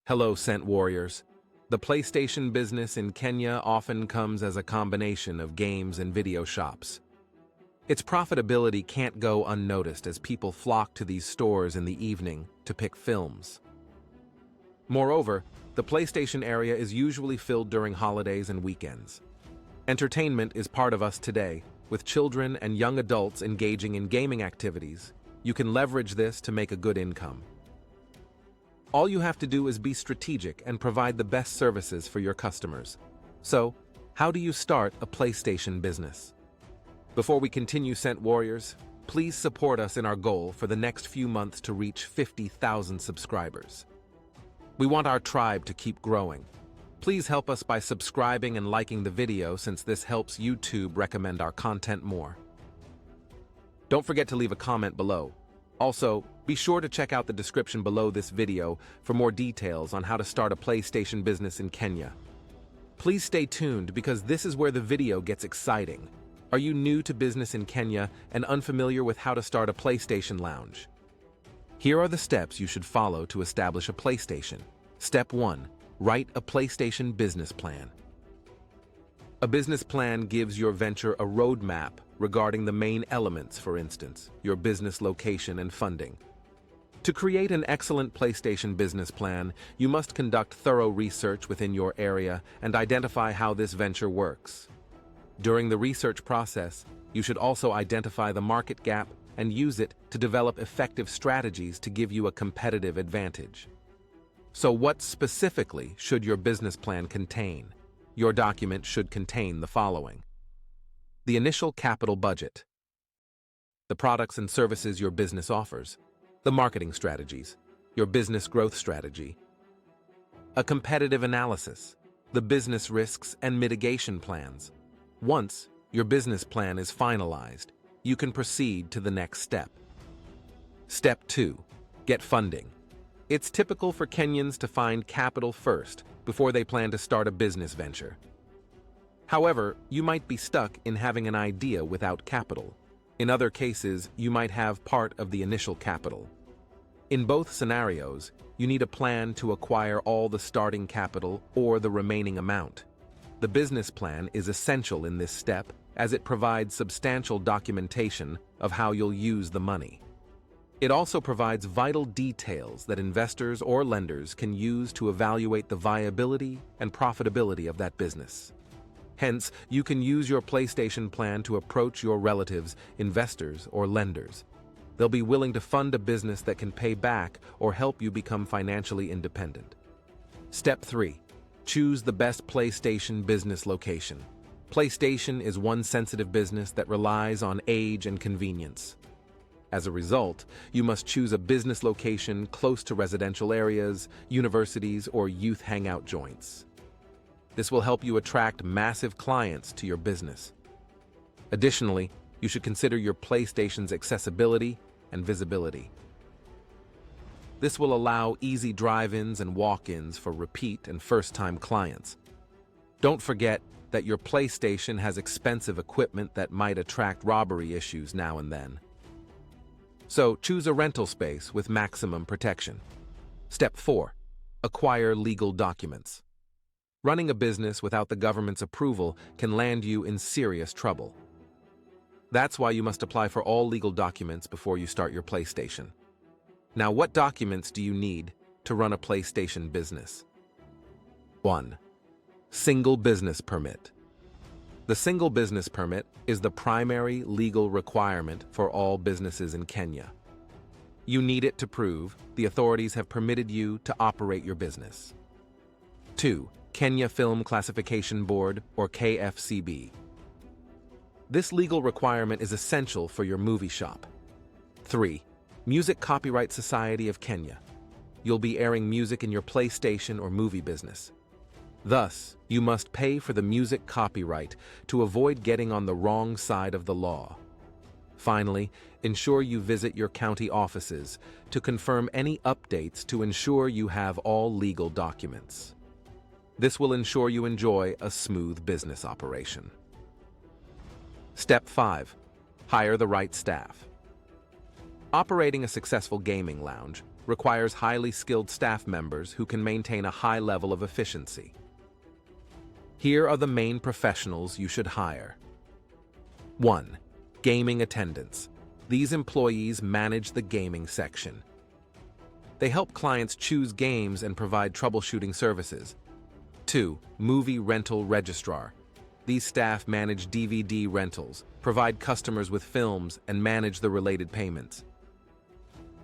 Hello, Scent Warriors. The PlayStation business in Kenya often comes as a combination of games and video shops. Its profitability can't go unnoticed as people flock to these stores in the evening to pick films. Moreover, the PlayStation area is usually filled during holidays and weekends. Entertainment is part of us today, with children and young adults engaging in gaming activities. You can leverage this to make a good income. All you have to do is be strategic and provide the best services for your customers. So, how do you start a PlayStation business? Before we continue, Scent Warriors, please support us in our goal for the next few months to reach 50,000 subscribers. We want our tribe to keep growing. Please help us by subscribing and liking the video since this helps YouTube recommend our content more. Don't forget to leave a comment below. Also, be sure to check out the description below this video for more details on how to start a PlayStation business in Kenya. Please stay tuned because this is where the video gets exciting. Are you new to business in Kenya and unfamiliar with how to start a PlayStation lounge? Here are the steps you should follow to establish a PlayStation. Step 1. Write a PlayStation business plan. A business plan gives your venture a roadmap regarding the main elements, for instance, your business location and funding. To create an excellent PlayStation business plan, you must conduct thorough research within your area and identify how this venture works. During the research process, you should also identify the market gap and use it to develop effective strategies to give you a competitive advantage. So what specifically should your business plan contain? Your document should contain the following: the initial capital budget, the products and services your business offers, the marketing strategies, your business growth strategy, a competitive analysis, the business risks and mitigation plans. Once your business plan is finalized, you can proceed to the next step. Step 2. Get funding. It's typical for Kenyans to find capital first before they plan to start a business venture. However, you might be stuck in having an idea without capital. In other cases, you might have part of the initial capital. In both scenarios, you need a plan to acquire all the starting capital or the remaining amount. The business plan is essential in this step as it provides substantial documentation of how you'll use the money. It also provides vital details that investors or lenders can use to evaluate the viability and profitability of that business. Hence, you can use your PlayStation plan to approach your relatives, investors, or lenders. They'll be willing to fund a business that can pay back or help you become financially independent. Step 3. Choose the best PlayStation business location. PlayStation is one sensitive business that relies on age and convenience. As a result, you must choose a business location close to residential areas, universities, or youth hangout joints. This will help you attract massive clients to your business. Additionally, you should consider your PlayStation's accessibility and visibility. This will allow easy drive-ins and walk-ins for repeat and first-time clients. Don't forget that your PlayStation has expensive equipment that might attract robbery issues now and then. So, choose a rental space with maximum protection. Step 4. Acquire legal documents. Running a business without the government's approval can land you in serious trouble. That's why you must apply for all legal documents before you start your PlayStation. Now, what documents do you need to run a PlayStation business? 1. Single business permit. The single business permit is the primary legal requirement for all businesses in Kenya. You need it to prove the authorities have permitted you to operate your business. 2. Kenya Film Classification Board, or KFCB. This legal requirement is essential for your movie shop. 3. Music Copyright Society of Kenya. You'll be airing music in your PlayStation or movie business. Thus, you must pay for the music copyright to avoid getting on the wrong side of the law. Finally, ensure you visit your county offices to confirm any updates to ensure you have all legal documents. This will ensure you enjoy a smooth business operation. Step 5. Hire the right staff. Operating a successful gaming lounge requires highly skilled staff members who can maintain a high level of efficiency. Here are the main professionals you should hire. 1. Gaming attendants. These employees manage the gaming section. They help clients choose games and provide troubleshooting services. 2. Movie rental registrar. These staff manage DVD rentals, provide customers with films, and manage the related payments.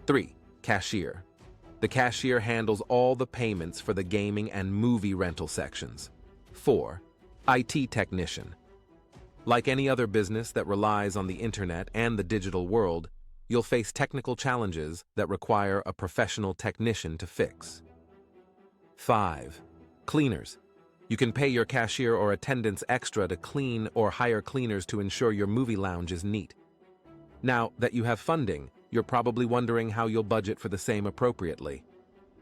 3. Cashier. The cashier handles all the payments for the gaming and movie rental sections. 4. IT technician. Like any other business that relies on the internet and the digital world, you'll face technical challenges that require a professional technician to fix. 5. Cleaners. You can pay your cashier or attendants extra to clean or hire cleaners to ensure your movie lounge is neat. Now that you have funding, you're probably wondering how you'll budget for the same appropriately.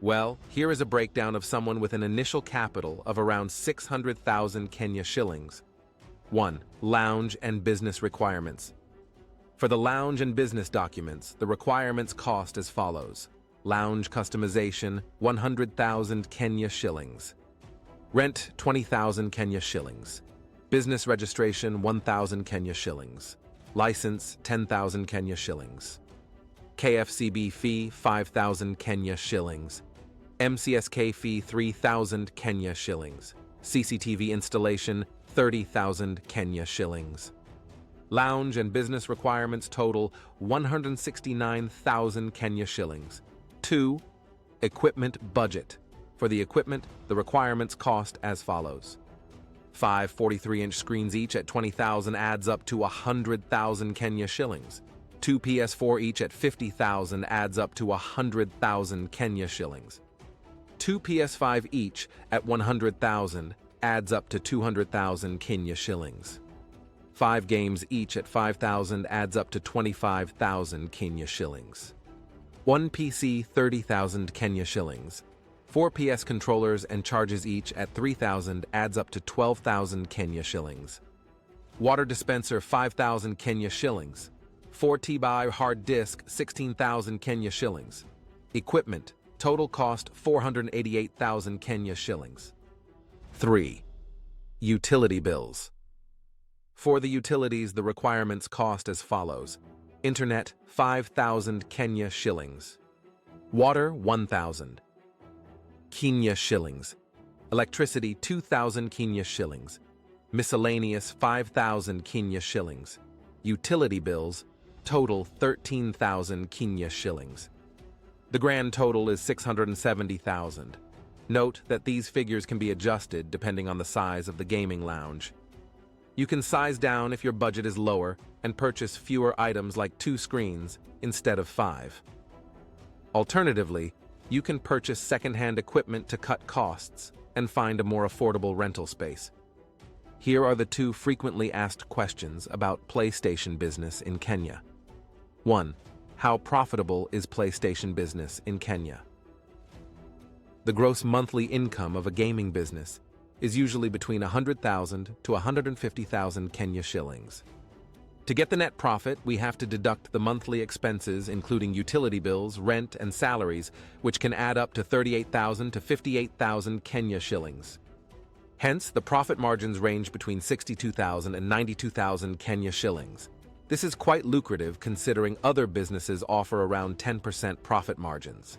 Well, here is a breakdown of someone with an initial capital of around 600,000 Kenya shillings. 1. Lounge and business requirements. For the lounge and business documents, the requirements cost as follows. Lounge customization, 100,000 Kenya shillings. Rent, 20,000 Kenya shillings. Business registration, 1,000 Kenya shillings. License, 10,000 Kenya shillings. KFCB fee, 5,000 Kenya shillings. MCSK fee, 3,000 Kenya shillings. CCTV installation, 30,000 Kenya shillings. Lounge and business requirements total 169,000 Kenya shillings. 2. Equipment budget. For the equipment, the requirements cost as follows. 5 43-inch screens each at 20,000 adds up to 100,000 Kenya shillings. 2 PS4 each at 50,000 adds up to 100,000 Kenya shillings. 2 PS5 each at 100,000 adds up to 200,000 Kenya shillings. 5 games each at 5,000 adds up to 25,000 Kenya shillings. 1 PC 30,000 Kenya shillings. 4 PS controllers and charges each at 3,000 adds up to 12,000 Kenya shillings. Water dispenser 5,000 Kenya shillings. 4 TB hard disk 16,000 Kenya shillings. Equipment total cost 488,000 Kenya shillings. 3. Utility bills. For the utilities, the requirements cost as follows. Internet, 5,000 Kenya shillings. Water, 1,000 Kenya shillings. Electricity, 2,000 Kenya shillings. Miscellaneous, 5,000 Kenya shillings. Utility bills, total 13,000 Kenya shillings. The grand total is 670,000. Note that these figures can be adjusted depending on the size of the gaming lounge. You can size down if your budget is lower and purchase fewer items like 2 screens instead of 5. Alternatively, you can purchase second-hand equipment to cut costs and find a more affordable rental space. Here are the 2 frequently asked questions about PlayStation business in Kenya. 1. How profitable is PlayStation business in Kenya? The gross monthly income of a gaming business is usually between 100,000 to 150,000 Kenya shillings. To get the net profit, we have to deduct the monthly expenses including utility bills, rent, and salaries, which can add up to 38,000 to 58,000 Kenya shillings. Hence, the profit margins range between 62,000 and 92,000 Kenya shillings. This is quite lucrative considering other businesses offer around 10% profit margins.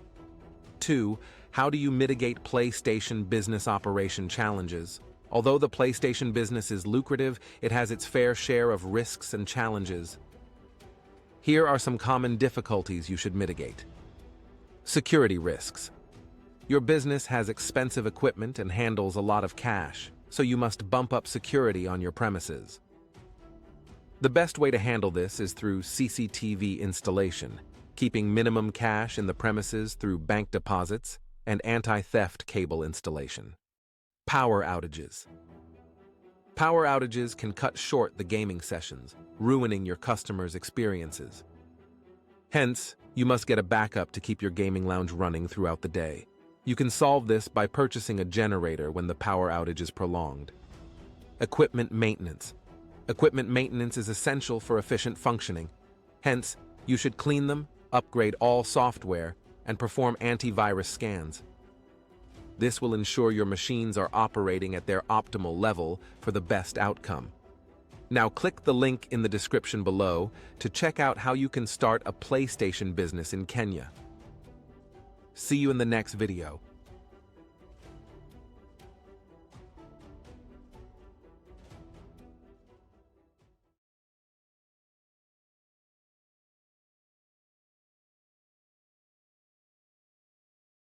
2. How do you mitigate PlayStation business operation challenges? Although the PlayStation business is lucrative, it has its fair share of risks and challenges. Here are some common difficulties you should mitigate. Security risks. Your business has expensive equipment and handles a lot of cash, so you must bump up security on your premises. The best way to handle this is through CCTV installation, keeping minimum cash in the premises through bank deposits, and anti-theft cable installation. Power outages. Power outages can cut short the gaming sessions, ruining your customers' experiences. Hence, you must get a backup to keep your gaming lounge running throughout the day. You can solve this by purchasing a generator when the power outage is prolonged. Equipment maintenance. Equipment maintenance is essential for efficient functioning. Hence, you should clean them, upgrade all software, and perform antivirus scans. This will ensure your machines are operating at their optimal level for the best outcome. Now click the link in the description below to check out how you can start a PlayStation business in Kenya. See you in the next video.